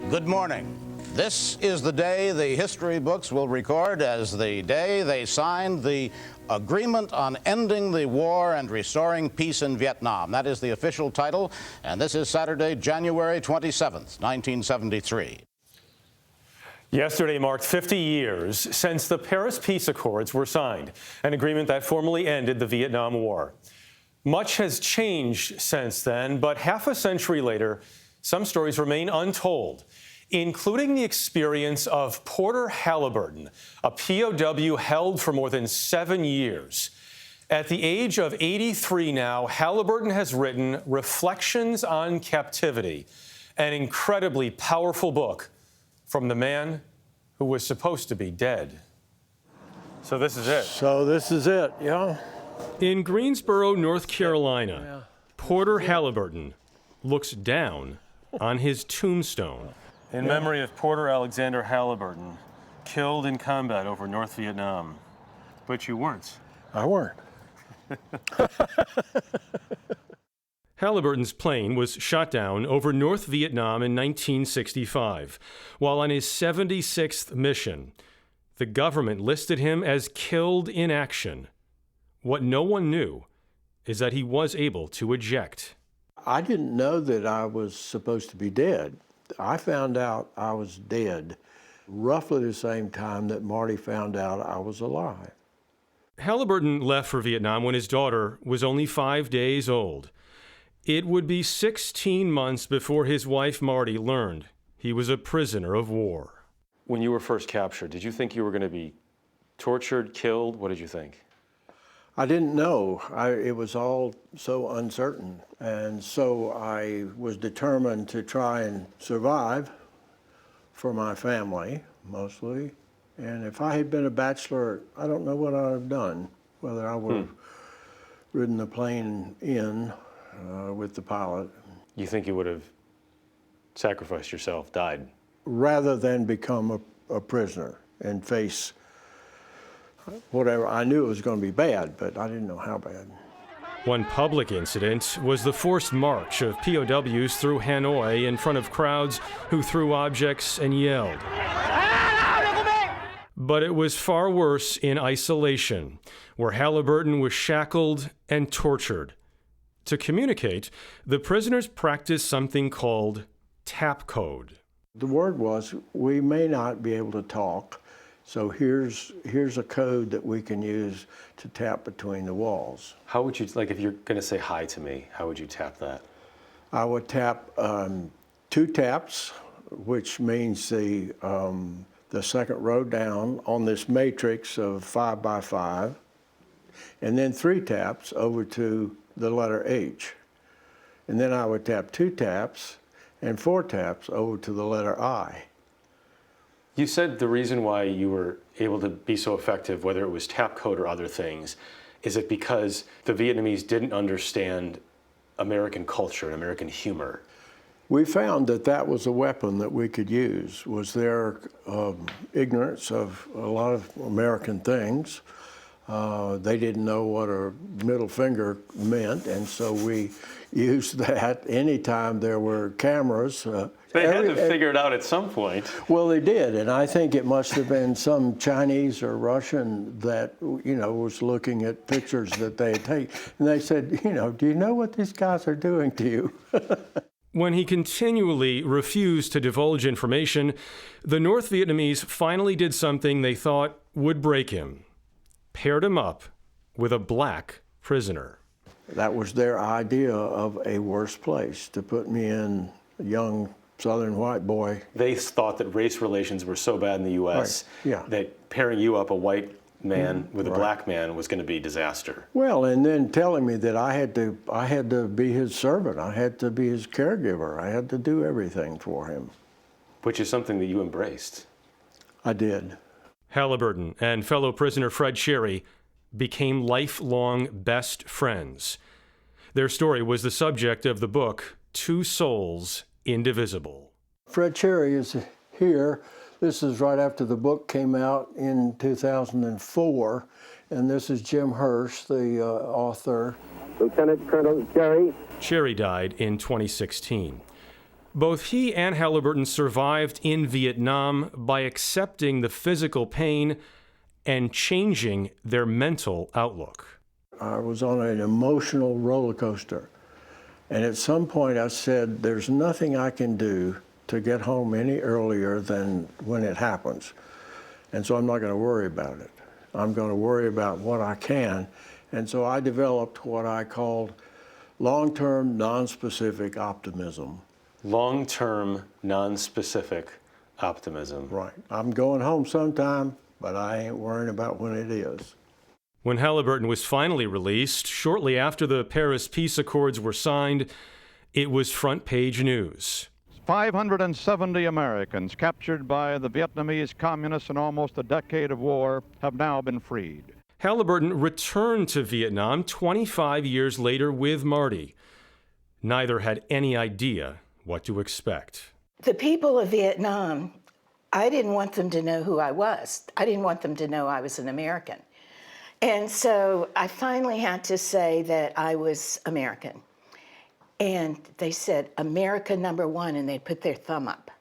Good morning. This is the day the history books will record as the day they signed the Agreement on Ending the War and Restoring Peace in Vietnam. That is the official title, and this is Saturday, January 27th, 1973. Yesterday marked 50 years since the Paris Peace Accords were signed, an agreement that formally ended the Vietnam War. Much has changed since then, but half a century later, some stories remain untold, including the experience of Porter Halyburton, a POW held for more than 7 years. At the age of 83 now, Halyburton has written Reflections on Captivity, an incredibly powerful book from the man who was supposed to be dead. So this is it. Yeah. In Greensboro, North Carolina, Porter Halyburton looks down on his tombstone. In memory of Porter Alexander Halyburton, killed in combat over North Vietnam. But you weren't. I weren't. Halyburton's plane was shot down over North Vietnam in 1965. While on his 76th mission, the government listed him as killed in action. What no one knew is that he was able to eject. I didn't know that I was supposed to be dead. I found out I was dead roughly the same time that Marty found out I was alive. Halyburton left for Vietnam when his daughter was only 5 days old. It would be 16 months before his wife Marty learned he was a prisoner of war. When you were first captured, did you think you were going to be tortured, killed? What did you think? I didn't know. It was all so uncertain. And so I was determined to try and survive for my family, mostly. And if I had been a bachelor, I don't know what I would have done, whether I would have ridden the plane in with the pilot. You think you would have sacrificed yourself, died? Rather than become a prisoner and face whatever. I knew it was going to be bad, but I didn't know how bad. One public incident was the forced march of POWs through Hanoi in front of crowds who threw objects and yelled. But it was far worse in isolation, where Halyburton was shackled and tortured. To communicate, the prisoners practiced something called tap code. The word was, we may not be able to talk, so here's a code that we can use to tap between the walls. How would you, like if you're going to say hi to me, how would you tap that? I would tap 2 taps, which means the second row down on this matrix of 5 by 5, and then 3 taps over to the letter H. And then I would tap 2 taps and 4 taps over to the letter I. You said the reason why you were able to be so effective, whether it was tap code or other things, is it because the Vietnamese didn't understand American culture and American humor? We found that that was a weapon that we could use, was their ignorance of a lot of American things. They didn't know what a middle finger meant, and so we used that anytime there were cameras. They had to figure it out at some point. Well, they did, and I think it must have been some Chinese or Russian that, was looking at pictures that they had taken, and they said, do you know what these guys are doing to you? When he continually refused to divulge information, the North Vietnamese finally did something they thought would break him. Paired him up with a black prisoner. That was their idea of a worse place to put me in, a young Southern white boy. They thought that race relations were so bad in the U.S. That pairing you up, a white man with a black man, was going to be disaster. Well, and then telling me that I had to be his servant, I had to be his caregiver, I had to do everything for him. Which is something that you embraced. I did. Halyburton and fellow prisoner Fred Cherry became lifelong best friends. Their story was the subject of the book, Two Souls, Indivisible. Fred Cherry is here. This is right after the book came out in 2004, and this is Jim Hirsch, the author. Lieutenant Colonel Cherry. Cherry died in 2016. Both he and Halyburton survived in Vietnam by accepting the physical pain and changing their mental outlook. I was on an emotional roller coaster. And at some point I said, there's nothing I can do to get home any earlier than when it happens. And so I'm not going to worry about it. I'm going to worry about what I can. And so I developed what I called long-term, non-specific optimism. Long-term, non-specific optimism. Right. I'm going home sometime, but I ain't worrying about when it is. When Halyburton was finally released, shortly after the Paris Peace Accords were signed, it was front-page news. 570 Americans captured by the Vietnamese communists in almost a decade of war have now been freed. Halyburton returned to Vietnam 25 years later with Marty. Neither had any idea what to expect. The people of Vietnam, I didn't want them to know who I was. I didn't want them to know I was an American. And so I finally had to say that I was American. And they said, America #1, and they put their thumb up.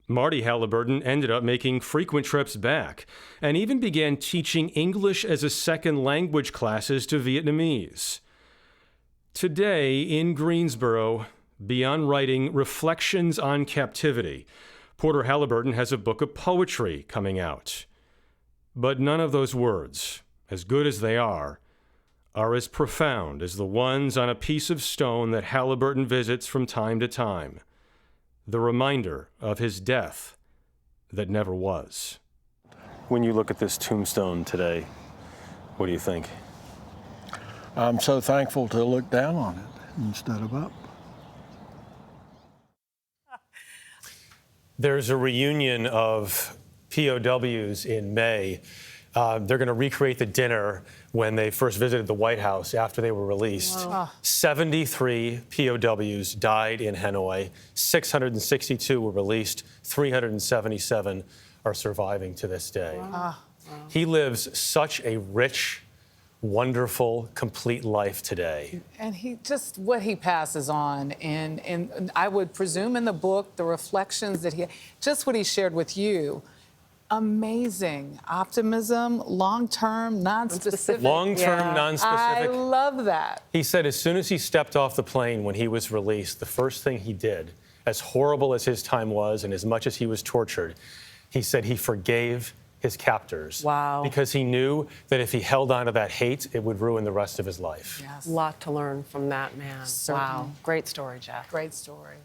Marty Halyburton ended up making frequent trips back and even began teaching English as a second language classes to Vietnamese. Today in Greensboro, beyond writing Reflections on Captivity, Porter Halyburton has a book of poetry coming out. But none of those words, as good as they are as profound as the ones on a piece of stone that Halyburton visits from time to time. The reminder of his death that never was. When you look at this tombstone today, what do you think? I'm so thankful to look down on it instead of up. There's a reunion of POWs in May. They're going to recreate the dinner when they first visited the White House after they were released. Wow. 73 POWs died in Hanoi. 662 were released. 377 are surviving to this day. Wow. He lives such a rich, wonderful, complete life today. And he just, what he passes on, and I would presume in the book, the reflections that just what he shared with you, amazing optimism, long-term, non-specific. Long-term, non-specific. I love that. He said as soon as he stepped off the plane when he was released, the first thing he did, as horrible as his time was and as much as he was tortured, he said he forgave his captors. Wow. Because he knew that if he held on to that hate, it would ruin the rest of his life. Yes. A lot to learn from that man. Certainly. Wow. Great story, Jeff. Great story.